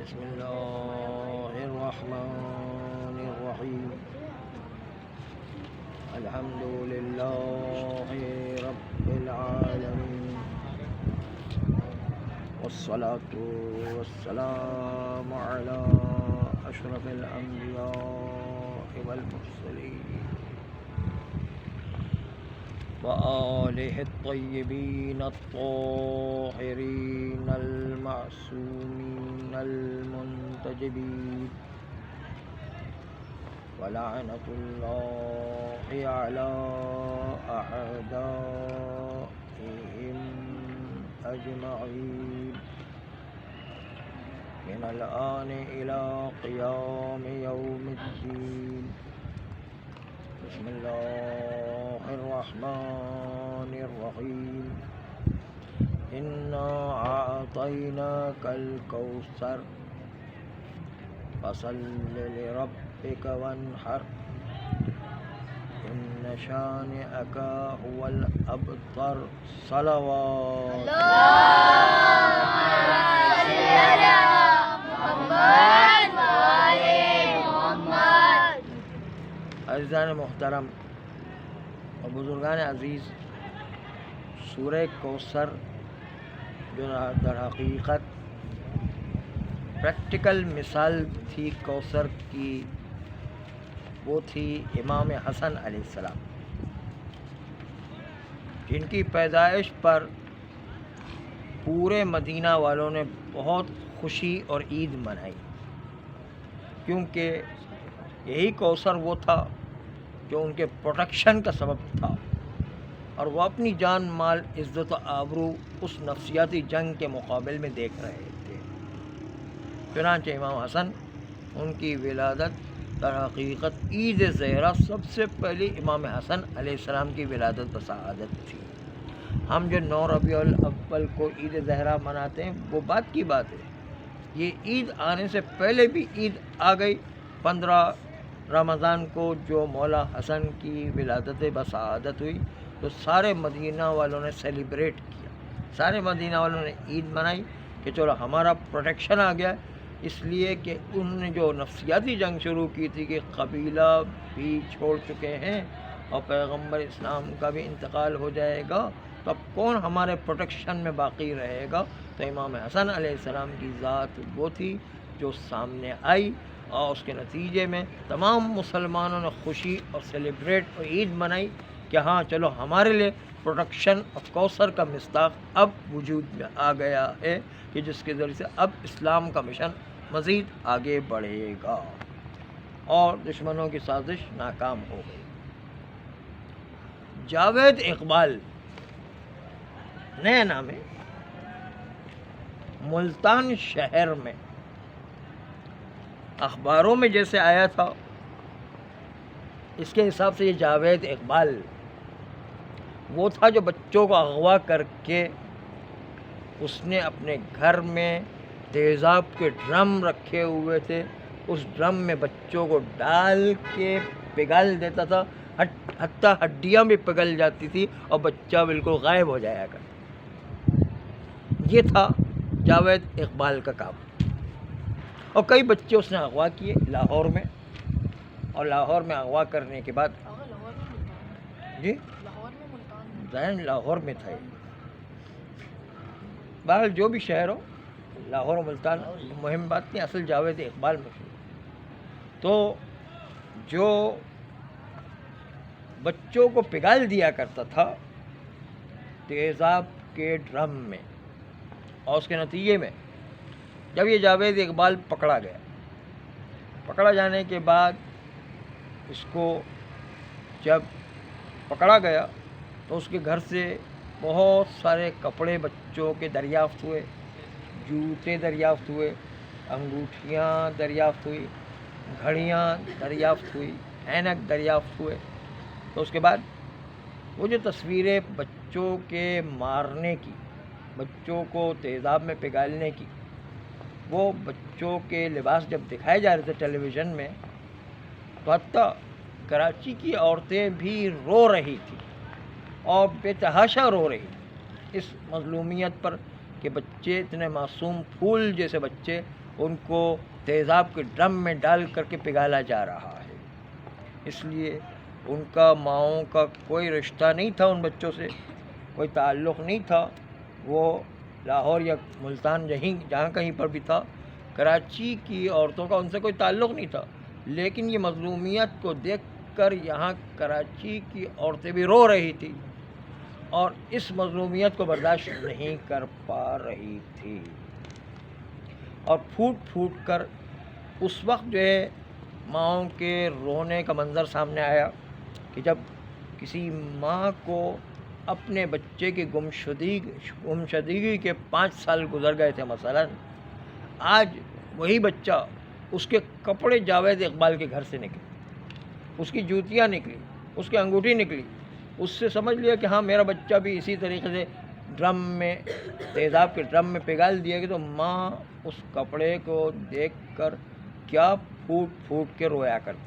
بسم الله الرحمن الرحيم. الحمد لله رب العالمين، والصلاة والسلام على أشرف الأنبياء والمرسلين وآله الطيبين الطاهرين المعصومين المنتجبين، ولعنة الله على أعدائهم أجمعين من الآن إلى قيام يوم الدين. بسم الله الرحمن الرحيم. إنا أعطيناك الكوثر فصل لربك وانحر إن شانئك هو الأبتر. صلوات عزیزان محترم اور بزرگان عزیز، سورہ کوثر جو در حقیقت پریکٹیکل مثال تھی کوثر کی، وہ تھی امام حسن علیہ السلام، جن کی پیدائش پر پورے مدینہ والوں نے بہت خوشی اور عید منائی، کیونکہ یہی کوثر وہ تھا جو ان کے پروٹیکشن کا سبب تھا، اور وہ اپنی جان مال عزت و آبرو اس نفسیاتی جنگ کے مقابل میں دیکھ رہے تھے۔ چنانچہ امام حسن، ان کی ولادت در حقیقت عید زہرہ سب سے پہلی امام حسن علیہ السلام کی ولادت و سعادت تھی۔ ہم جو 9 ربیع الاول کو عید زہرہ مناتے ہیں وہ بات کی بات ہے، یہ عید آنے سے پہلے بھی عید آ گئی۔ 15 رمضان کو جو مولا حسن کی ولادت بسعادت ہوئی تو سارے مدینہ والوں نے سیلیبریٹ کیا، سارے مدینہ والوں نے عید منائی کہ چلو ہمارا پروٹیکشن آ گیا، اس لیے کہ انہوں نے جو نفسیاتی جنگ شروع کی تھی کہ قبیلہ بھی چھوڑ چکے ہیں اور پیغمبر اسلام کا بھی انتقال ہو جائے گا، تو اب کون ہمارے پروٹیکشن میں باقی رہے گا؟ تو امام حسن علیہ السلام کی ذات وہ تھی جو سامنے آئی، اور اس کے نتیجے میں تمام مسلمانوں نے خوشی اور سیلیبریٹ اور عید منائی کہ ہاں چلو ہمارے لیے پروٹیکشن اور کوثر کا مصداق اب وجود میں آ گیا ہے، کہ جس کے ذریعے سے اب اسلام کا مشن مزید آگے بڑھے گا، اور دشمنوں کی سازش ناکام ہو گئی۔ جاوید اقبال نئے نام ہے، ملتان شہر میں اخباروں میں جیسے آیا تھا اس کے حساب سے یہ جاوید اقبال وہ تھا جو بچوں کو اغوا کر کے اس نے اپنے گھر میں تیزاب کے ڈرم رکھے ہوئے تھے، اس ڈرم میں بچوں کو ڈال کے پگھل دیتا تھا، حتیٰ ہڈیاں بھی پگھل جاتی تھی اور بچہ بالکل غائب ہو جایا کرتا۔ یہ تھا جاوید اقبال کا کام، اور کئی بچے اس نے اغوا کیے لاہور میں، اور لاہور میں اغوا کرنے کے بعد جی ظاہر لاہور میں تھا، بہرحال جو بھی شہر ہو، لاہور و ملتان مہم بات نہیں، اصل جاوید اقبال میں تو جو بچوں کو پگھال دیا کرتا تھا تیزاب کے ڈرم میں، اور اس کے نتیجے میں جب یہ جاوید اقبال پکڑا گیا، پکڑا جانے کے بعد اس کو جب پکڑا گیا تو اس کے گھر سے بہت سارے کپڑے بچوں کے دریافت ہوئے، جوتے دریافت ہوئے، انگوٹھیاں دریافت ہوئی، گھڑیاں دریافت ہوئی، اینک دریافت ہوئے۔ تو اس کے بعد وہ جو تصویریں بچوں کے مارنے کی، بچوں کو تیزاب میں پگھالنے کی، وہ بچوں کے لباس جب دکھائے جا رہے تھے ٹیلی ویژن میں، تو حتیٰ کراچی کی عورتیں بھی رو رہی تھیں اور بے تحاشا رو رہی اس مظلومیت پر کہ بچے اتنے معصوم پھول جیسے بچے ان کو تیزاب کے ڈرم میں ڈال کر کے پگھالا جا رہا ہے۔ اس لیے ان کا ماؤں کا کوئی رشتہ نہیں تھا، ان بچوں سے کوئی تعلق نہیں تھا۔ وہ لاہور یا ملتان جہاں کہیں پر بھی تھا، کراچی کی عورتوں کا ان سے کوئی تعلق نہیں تھا، لیکن یہ مظلومیت کو دیکھ کر یہاں کراچی کی عورتیں بھی رو رہی تھی اور اس مظلومیت کو برداشت نہیں کر پا رہی تھی، اور پھوٹ پھوٹ کر اس وقت جو ہے ماؤں کے رونے کا منظر سامنے آیا کہ جب کسی ماں کو اپنے بچے کی گمشدگی کے 5 سال گزر گئے تھے، مثلا آج وہی بچہ، اس کے کپڑے جاوید اقبال کے گھر سے نکلے، اس کی جوتیاں نکلی، اس کی انگوٹھی نکلی، اس سے سمجھ لیا کہ ہاں میرا بچہ بھی اسی طریقے سے ڈرم میں، تیزاب کے ڈرم میں پگھال دیا گیا۔ تو ماں اس کپڑے کو دیکھ کر کیا پھوٹ پھوٹ کے رویا کرتی،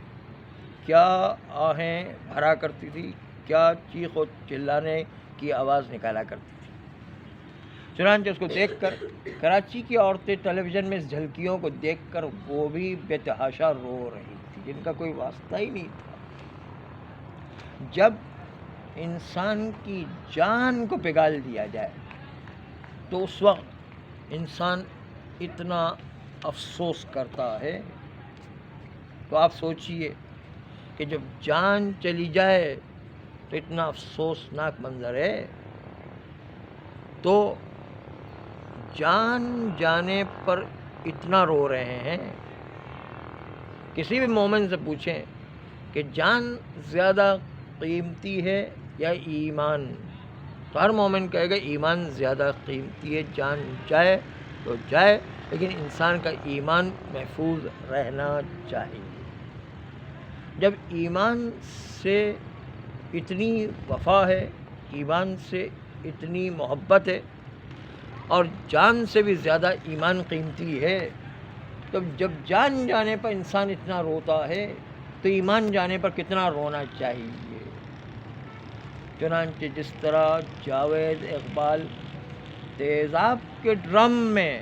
کیا آہیں بھرا کرتی تھی، کیا چیخ و چلانے کی آواز نکالا کرتی تھی۔ چنانچہ اس کو دیکھ کر کراچی کی عورتیں ٹیلی ویژن میں اس جھلکیوں کو دیکھ کر وہ بھی بے تحاشا رو رہی تھی، جن کا کوئی واسطہ ہی نہیں تھا۔ جب انسان کی جان کو پگھال دیا جائے تو اس وقت انسان اتنا افسوس کرتا ہے۔ تو آپ سوچئے کہ جب جان چلی جائے تو اتنا افسوسناک منظر ہے، تو جان جانے پر اتنا رو رہے ہیں۔ کسی بھی مومن سے پوچھیں کہ جان زیادہ قیمتی ہے یا ایمان، تو ہر مومن کہے گا ایمان زیادہ قیمتی ہے، جان جائے تو جائے لیکن انسان کا ایمان محفوظ رہنا چاہیے۔ جب ایمان سے اتنی وفا ہے، ایمان سے اتنی محبت ہے اور جان سے بھی زیادہ ایمان قیمتی ہے، تو جب جان جانے پر انسان اتنا روتا ہے تو ایمان جانے پر کتنا رونا چاہیے۔ چنانچہ جس طرح جاوید اقبال تیزاب کے ڈرم میں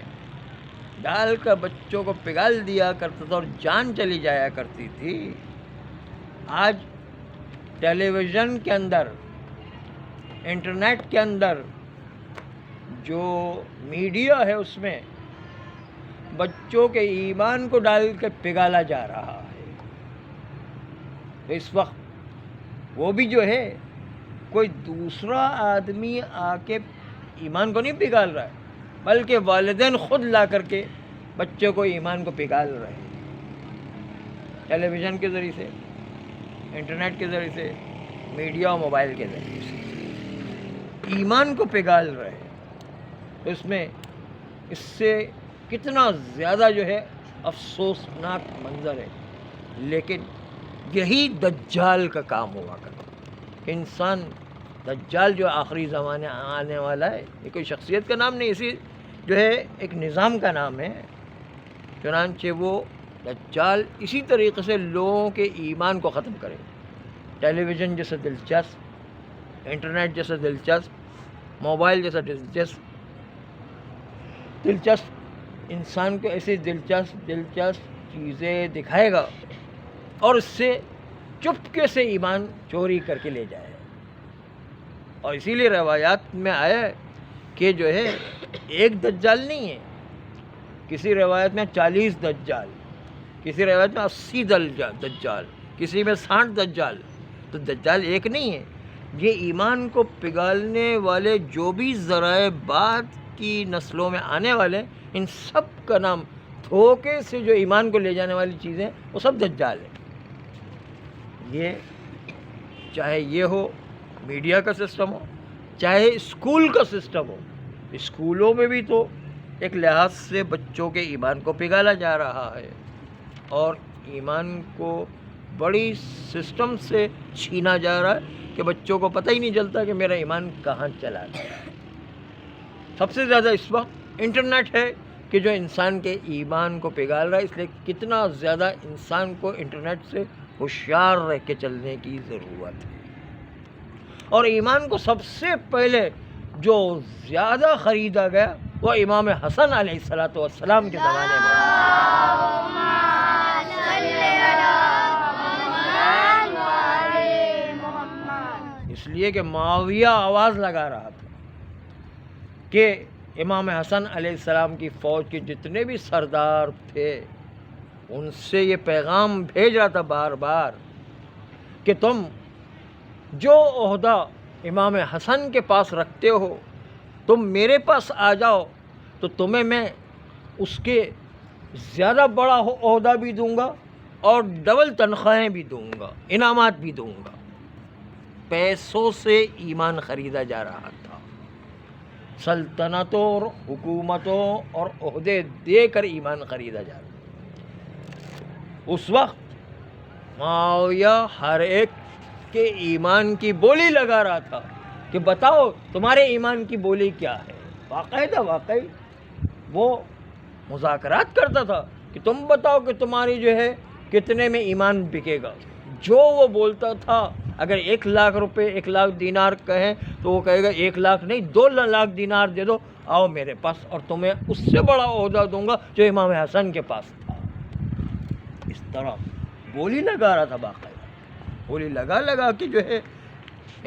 ڈال کر بچوں کو پگھال دیا کرتا تھا اور جان چلی جایا کرتی تھی، آج ٹیلی ویژن کے اندر، انٹرنیٹ کے اندر جو میڈیا ہے اس میں بچوں کے ایمان کو ڈال کے پگھالا جا رہا ہے۔ تو اس وقت وہ بھی جو ہے کوئی دوسرا آدمی آ کے ایمان کو نہیں پگھال رہا ہے، بلکہ والدین خود لا کر کے بچوں کو ایمان کو پگھال رہے ہیں، ٹیلی ویژن کے ذریعے سے، انٹرنیٹ کے ذریعے سے، میڈیا اور موبائل کے ذریعے سے ایمان کو پگھال رہے ہیں۔ تو اس سے کتنا زیادہ جو ہے افسوسناک منظر ہے، لیکن یہی دجال کا کام ہوا کرتا کہ انسان، دجال جو آخری زمانے آنے والا ہے، یہ کوئی شخصیت کا نام نہیں، اسی جو ہے ایک نظام کا نام ہے۔ چنانچہ وہ دجال اسی طریقے سے لوگوں کے ایمان کو ختم کرے، ٹیلی ویژن جیسا دلچسپ، انٹرنیٹ جیسا دلچسپ، موبائل جیسا دلچسپ انسان کو ایسی دلچسپ چیزیں دکھائے گا اور اس سے چپکے سے ایمان چوری کر کے لے جائے۔ اور اسی لیے روایات میں آیا ہے کہ جو ہے ایک دجال نہیں ہے، کسی روایت میں 40 دجال، کسی روایت میں 80 دجال، کسی میں 60 دجال۔ تو دجال ایک نہیں ہے، یہ ایمان کو پگھالنے والے جو بھی ذرائع بعد کی نسلوں میں آنے والے، ان سب کا نام، دھوکے سے جو ایمان کو لے جانے والی چیزیں، وہ سب دجال ہیں۔ یہ چاہے یہ ہو میڈیا کا سسٹم ہو، چاہے اسکول کا سسٹم ہو، اسکولوں میں بھی تو ایک لحاظ سے بچوں کے ایمان کو پگھالا جا رہا ہے اور ایمان کو بڑی سسٹم سے چھینا جا رہا ہے کہ بچوں کو پتہ ہی نہیں چلتا کہ میرا ایمان کہاں چلا گیا۔ سب سے زیادہ اس وقت انٹرنیٹ ہے کہ جو انسان کے ایمان کو پگھال رہا ہے، اس لیے کتنا زیادہ انسان کو انٹرنیٹ سے ہوشیار رہ کے چلنے کی ضرورت ہے۔ اور ایمان کو سب سے پہلے جو زیادہ خریدا گیا وہ امام حسن علیہ السلام کے زمانے میں، لیے کہ معاویہ آواز لگا رہا تھا کہ امام حسن علیہ السلام کی فوج کے جتنے بھی سردار تھے ان سے یہ پیغام بھیج رہا تھا بار بار کہ تم جو عہدہ امام حسن کے پاس رکھتے ہو تم میرے پاس آ جاؤ تو تمہیں میں اس کے زیادہ بڑا عہدہ بھی دوں گا اور ڈبل تنخواہیں بھی دوں گا، انعامات بھی دوں گا۔ پیسوں سے ایمان خریدا جا رہا تھا، سلطنتوں اور حکومتوں اور عہدے دے کر ایمان خریدا جا رہا تھا۔ اس وقت معاویہ ہر ایک کے ایمان کی بولی لگا رہا تھا کہ بتاؤ تمہارے ایمان کی بولی کیا ہے۔ واقعی وہ مذاکرات کرتا تھا کہ تم بتاؤ کہ تمہاری جو ہے کتنے میں ایمان بکے گا۔ جو وہ بولتا تھا، اگر 1,00,000 روپے 1,00,000 دینار کہیں تو وہ کہے گا 1,00,000 نہیں 2,00,000 دینار دے دو، آؤ میرے پاس اور تمہیں اس سے بڑا عہدہ دوں گا جو امام حسن کے پاس تھا۔ اس طرح بولی لگا رہا تھا، باقاعدہ بولی لگا کہ جو ہے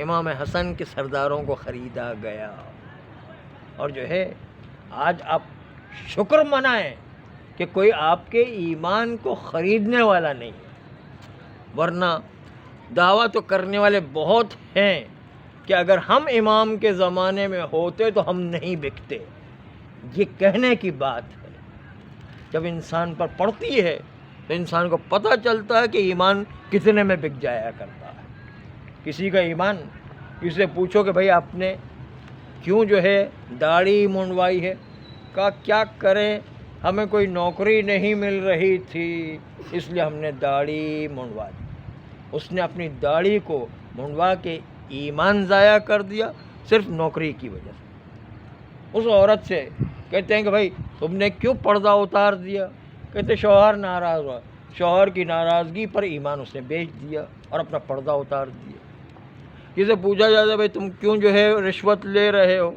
امام حسن کے سرداروں کو خریدا گیا۔ اور جو ہے آج آپ شکر منائیں کہ کوئی آپ کے ایمان کو خریدنے والا نہیں، ورنہ دعویٰ تو کرنے والے بہت ہیں کہ اگر ہم امام کے زمانے میں ہوتے تو ہم نہیں بکتے۔ یہ کہنے کی بات ہے، جب انسان پر پڑتی ہے تو انسان کو پتہ چلتا ہے کہ ایمان کتنے میں بک جایا کرتا ہے۔ کسی کا ایمان، اسے پوچھو کہ بھائی آپ نے کیوں جو ہے داڑھی منڈوائی ہے؟ کہا کیا کریں، ہمیں کوئی نوکری نہیں مل رہی تھی اس لیے ہم نے داڑھی منڈوا دی۔ اس نے اپنی داڑھی کو منڈوا کے ایمان ضائع کر دیا صرف نوکری کی وجہ سے۔ اس عورت سے کہتے ہیں کہ بھائی تم نے کیوں پردہ اتار دیا؟ کہتے شوہر ناراض ہوا، شوہر کی ناراضگی پر ایمان اس نے بیچ دیا اور اپنا پردہ اتار دیا۔ جسے پوچھا جاتا ہے بھائی تم کیوں جو ہے رشوت لے رہے ہو؟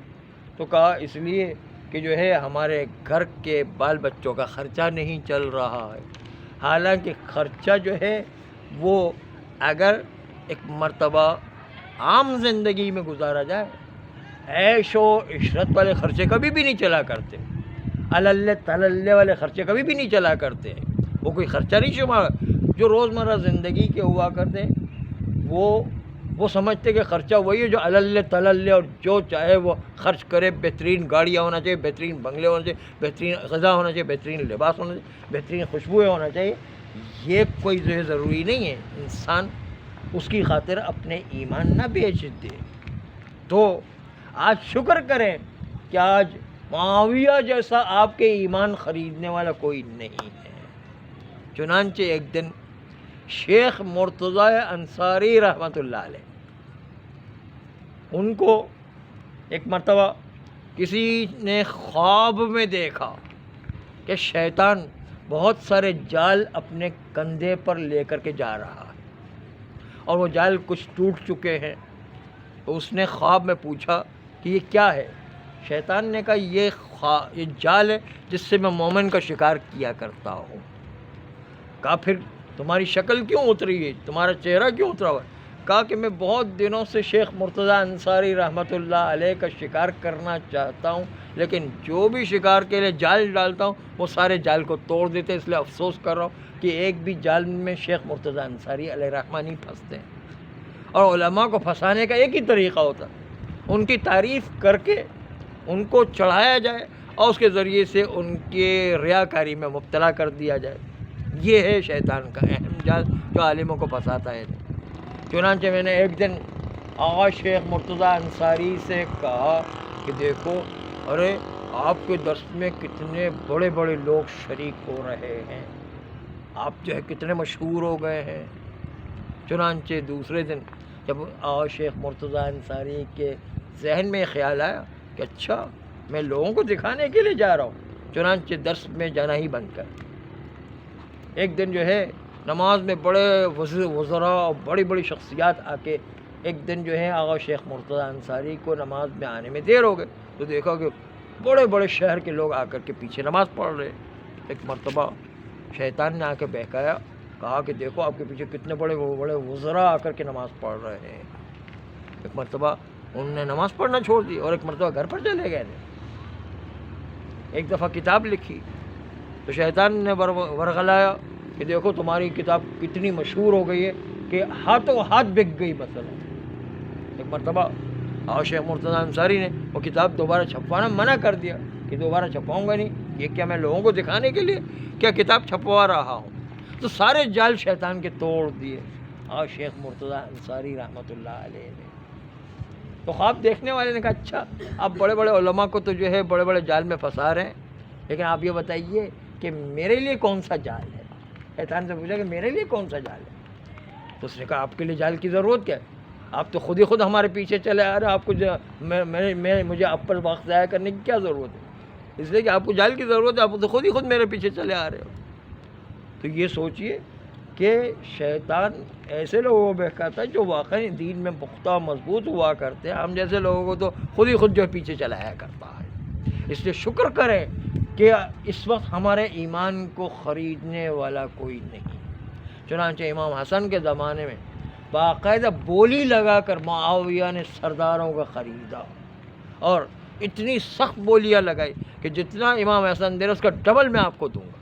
تو کہا اس لیے کہ جو ہے ہمارے گھر کے بال بچوں کا خرچہ نہیں چل رہا ہے۔ حالانکہ خرچہ جو ہے وہ اگر ایک مرتبہ عام زندگی میں گزارا جائے، عیش و عشرت والے خرچے کبھی بھی نہیں چلا کرتے، اللہ تللے والے خرچے کبھی بھی نہیں چلا کرتے، وہ کوئی خرچہ نہیں شمار۔ جو روزمرہ زندگی کے ہوا کرتے وہ سمجھتے کہ خرچہ وہی ہے جو اللہ تللے اور جو چاہے وہ خرچ کرے، بہترین گاڑیاں ہونا چاہیے، بہترین بنگلے ہونا چاہیے، بہترین غذا ہونا چاہیے، بہترین لباس ہونا چاہیے، بہترین خوشبوئیں ہونا چاہیے۔ یہ کوئی جو ہے ضروری نہیں ہے، انسان اس کی خاطر اپنے ایمان نہ بیچ دے۔ تو آج شکر کریں کہ آج معاویہ جیسا آپ کے ایمان خریدنے والا کوئی نہیں ہے۔ چنانچہ ایک دن شیخ مرتضیٰ انصاری رحمۃ اللہ علیہ، ان کو ایک مرتبہ کسی نے خواب میں دیکھا کہ شیطان بہت سارے جال اپنے کندھے پر لے کر کے جا رہا ہے اور وہ جال کچھ ٹوٹ چکے ہیں۔ تو اس نے خواب میں پوچھا کہ یہ کیا ہے؟ شیطان نے کہا یہ جال ہے جس سے میں مومن کا شکار کیا کرتا ہوں۔ کہا پھر تمہاری شکل کیوں اتری ہے، تمہارا چہرہ کیوں اترا ہوا ہے؟ کہا کہ میں بہت دنوں سے شیخ مرتضیٰ انصاری رحمۃ اللہ علیہ کا شکار کرنا چاہتا ہوں، لیکن جو بھی شکار کے لیے جال ڈالتا ہوں وہ سارے جال کو توڑ دیتے ہیں، اس لیے افسوس کر رہا ہوں کہ ایک بھی جال میں شیخ مرتضیٰ انصاری علیہ رحمہ نہیں پھنستے ہیں۔ اور علماء کو پھنسانے کا ایک ہی طریقہ ہوتا ہے، ان کی تعریف کر کے ان کو چڑھایا جائے اور اس کے ذریعے سے ان کے ریاکاری میں مبتلا کر دیا جائے۔ یہ ہے شیطان کا اہم جال جو عالموں کو پھنساتا ہے۔ چنانچہ میں نے ایک دن آغا شیخ مرتضیٰ انصاری سے کہا کہ دیکھو، ارے آپ کے درس میں کتنے بڑے بڑے لوگ شریک ہو رہے ہیں، آپ جو ہے کتنے مشہور ہو گئے ہیں۔ چنانچہ دوسرے دن جب آغا شیخ مرتضیٰ انصاری کے ذہن میں خیال آیا کہ اچھا میں لوگوں کو دکھانے کے لیے جا رہا ہوں، چنانچہ درس میں جانا ہی بند کر۔ ایک دن جو ہے نماز میں بڑے وزراء اور بڑی بڑی شخصیات آ کے ایک دن جو ہے آغا شیخ مرتضیٰ انصاری کو نماز میں آنے میں دیر ہو گئے، تو دیکھا کہ بڑے بڑے شہر کے لوگ آ کر کے پیچھے نماز پڑھ رہے۔ ایک مرتبہ شیطان نے آ کے بہکایا، کہا کہ دیکھو آپ کے پیچھے کتنے بڑے وزراء آ کر کے نماز پڑھ رہے ہیں۔ ایک مرتبہ انہوں نے نماز پڑھنا چھوڑ دی اور ایک مرتبہ گھر پر چلے گئے تھے. ایک دفعہ کتاب لکھی تو شیطان نے ورغلایا کہ دیکھو تمہاری کتاب کتنی مشہور ہو گئی ہے کہ ہاتھوں ہاتھ بک گئی. مثلا ایک مرتبہ شیخ مرتضیٰ انصاری نے وہ کتاب دوبارہ چھپوانا منع کر دیا کہ دوبارہ چھپواؤں گا نہیں. یہ کیا میں لوگوں کو دکھانے کے لیے کیا کتاب چھپوا رہا ہوں؟ تو سارے جال شیطان کے توڑ دیے شیخ مرتضیٰ انصاری رحمۃ اللہ علیہ نے. تو خواب دیکھنے والے نے کہا اچھا آپ بڑے بڑے علماء کو تو جو ہے بڑے بڑے جال میں پھنسا رہے ہیں، لیکن آپ یہ بتائیے کہ میرے لیے کون سا جال ہے؟ شیطان سے پوچھا کہ میرے لیے کون سا جال ہے؟ تو اس نے کہا آپ کے لیے جال کی ضرورت کیا ہے؟ آپ تو خود ہی خود ہمارے پیچھے چلے آ رہے ہیں، آپ کو مجھے آپ پر وقت ضائع کرنے کی کیا ضرورت ہے؟ اس لیے کہ آپ کو جال کی ضرورت ہے، آپ تو خود ہی خود میرے پیچھے چلے آ رہے ہو. تو یہ سوچئے کہ شیطان ایسے لوگوں کو بہکاتا ہے جو واقعی دین میں پختہ مضبوط ہوا کرتے ہیں. ہم جیسے لوگوں کو تو خود ہی خود جو پیچھے چلایا کرتا ہے. اس لیے شکر کریں کہ اس وقت ہمارے ایمان کو خریدنے والا کوئی نہیں. چنانچہ امام حسن کے زمانے میں باقاعدہ بولی لگا کر معاویہ نے سرداروں کا خریدا اور اتنی سخت بولیاں لگائی کہ جتنا امام حسن دے اس کا ڈبل میں آپ کو دوں گا.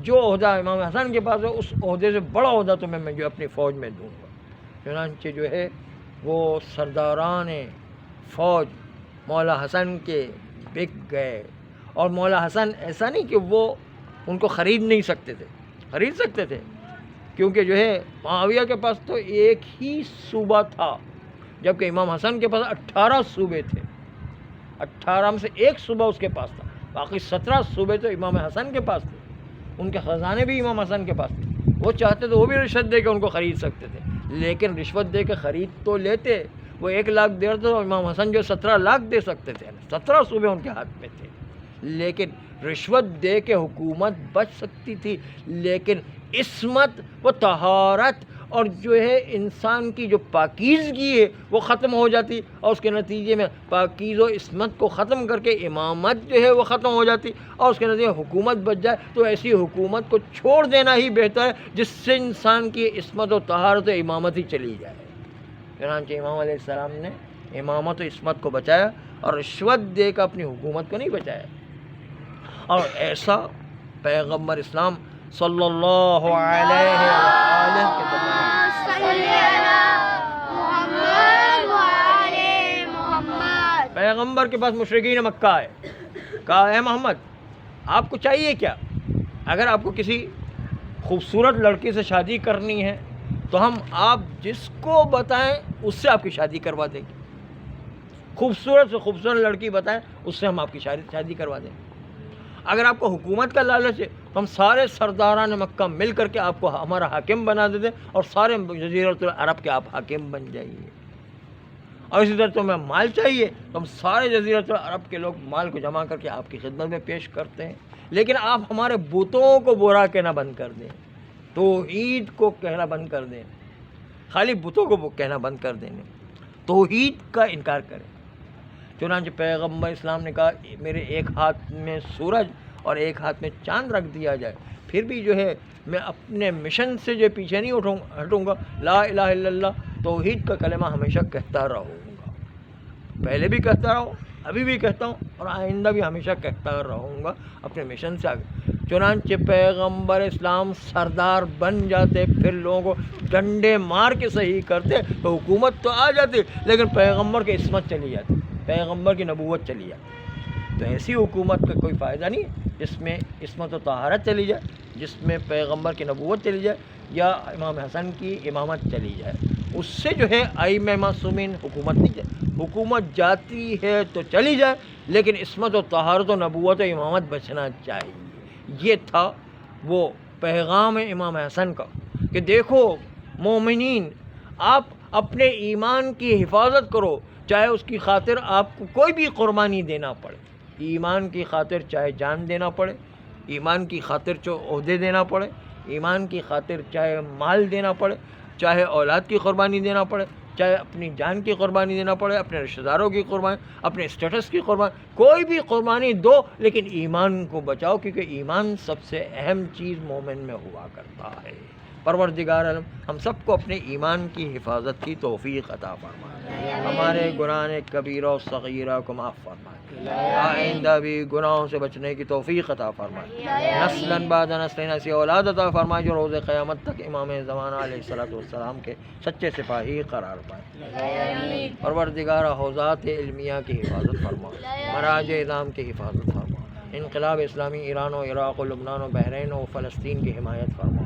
جو عہدہ امام حسن کے پاس ہے اس عہدے سے بڑا عہدہ تو میں جو اپنی فوج میں دوں گا. چنانچہ جو ہے وہ سرداران فوج مولا حسن کے بک گئے. اور مولا حسن ایسا نہیں کہ وہ ان کو خرید نہیں سکتے تھے، خرید سکتے تھے، کیونکہ جو ہے معاویہ کے پاس تو ایک ہی صوبہ تھا جبکہ امام حسن کے پاس 18 صوبے تھے. 18 میں سے ایک صوبہ اس کے پاس تھا، باقی 17 صوبے تو امام حسن کے پاس تھے. ان کے خزانے بھی امام حسن کے پاس تھے. وہ چاہتے تو وہ بھی رشوت دے کے ان کو خرید سکتے تھے، لیکن رشوت دے کے خرید تو لیتے. وہ 1 لاکھ دے تو امام حسن جو 17 لاکھ دے سکتے تھے. 17 صوبے ان کے ہاتھ میں تھے، لیکن رشوت دے کے حکومت بچ سکتی تھی، لیکن عصمت و طہارت اور جو ہے انسان کی جو پاکیزگی ہے وہ ختم ہو جاتی، اور اس کے نتیجے میں پاکیز و عصمت کو ختم کر کے امامت جو ہے وہ ختم ہو جاتی، اور اس کے نتیجے میں حکومت بچ جائے. تو ایسی حکومت کو چھوڑ دینا ہی بہتر ہے جس سے انسان کی عصمت و طہارت و امامت ہی چلی جائے. چنانچہ امام علیہ السلام نے امامت و عصمت کو بچایا اور رشوت دے کر اپنی حکومت کو نہیں بچایا. اور ایسا پیغمبر اسلام صلی اللہ علیہ وآلہ کے پیغمبر کے پاس مشرکین مکہ آئے، کہا اے محمد آپ کو چاہیے کیا؟ اگر آپ کو کسی خوبصورت لڑکی سے شادی کرنی ہے تو ہم آپ جس کو بتائیں اس سے آپ کی شادی کروا دیں گے. خوبصورت سے خوبصورت لڑکی بتائیں اس سے ہم آپ کی شادی کروا دیں گے. اگر آپ کو حکومت کا لالچ ہے تو ہم سارے سرداران مکہ مل کر کے آپ کو ہمارا حاکم بنا دیتے اور سارے جزیرۃ العرب کے آپ حاکم بن جائیے. اور اسی طرح تمہیں مال چاہیے تو ہم سارے جزیرۃ العرب کے لوگ مال کو جمع کر کے آپ کی خدمت میں پیش کرتے ہیں، لیکن آپ ہمارے بتوں کو برا کہنا بند کر دیں، توحید کو کہنا بند کر دیں. خالی بتوں کو کہنا بند کر دیں، توحید کا انکار کریں. چنانچہ پیغمبر اسلام نے کہا میرے ایک ہاتھ میں سورج اور ایک ہاتھ میں چاند رکھ دیا جائے، پھر بھی جو ہے میں اپنے مشن سے جو پیچھے نہیں ہٹوں گا. لا الہ الا اللہ توحید کا کلمہ ہمیشہ کہتا رہوں گا. پہلے بھی کہتا رہا ہوں، ابھی بھی کہتا ہوں اور آئندہ بھی ہمیشہ کہتا رہوں گا اپنے مشن سے آگے. چنانچہ پیغمبر اسلام سردار بن جاتے، پھر لوگوں کو ڈنڈے مار کے صحیح کرتے تو حکومت تو آ جاتی، لیکن پیغمبر کی عصمت چلی جاتی، پیغمبر کی نبوت چلی جاتی. تو ایسی حکومت کا کوئی فائدہ نہیں ہے جس میں عصمت و طہارت چلی جائے، جس میں پیغمبر کی نبوت چلی جائے یا امام حسن کی امامت چلی جائے. اس سے جو ہے ائمہ معصومین حکومت نہیں جائے. حکومت جاتی ہے تو چلی جائے، لیکن عصمت و طہارت و نبوت و امامت بچنا چاہیے. یہ تھا وہ پیغام امام حسن کا کہ دیکھو مومنین، آپ اپنے ایمان کی حفاظت کرو، چاہے اس کی خاطر آپ کو کوئی بھی قربانی دینا پڑے. ایمان کی خاطر چاہے جان دینا پڑے، ایمان کی خاطر چاہے عہدے دینا پڑے، ایمان کی خاطر چاہے مال دینا پڑے، چاہے اولاد کی قربانی دینا پڑے، چاہے اپنی جان کی قربانی دینا پڑے، اپنے رشتہ داروں کی قربانی، اپنے اسٹیٹس کی قربانی، کوئی بھی قربانی دو لیکن ایمان کو بچاؤ، کیونکہ ایمان سب سے اہم چیز مومن میں ہوا کرتا ہے. پروردگار عالم ہم سب کو اپنے ایمان کی حفاظت کی توفیق عطا فرمائے، ہمارے گناہ کبیرہ و صغیرہ کو معاف فرمائے، آئندہ بھی گناہوں سے بچنے کی توفیق عطا فرمائے، نسلاً بعد نسل ایسی اولاد عطا فرمائے جو روز قیامت تک امام زمانہ علیہ السلام کے سچے سپاہی قرار پائے۔ پروردگار حوزات علمیہ کی حفاظت فرما، مراجع اعظام کی حفاظت فرما، انقلاب اسلامی ایران و عراق و لبنان و بحرین و فلسطین کی حمایت فرما۔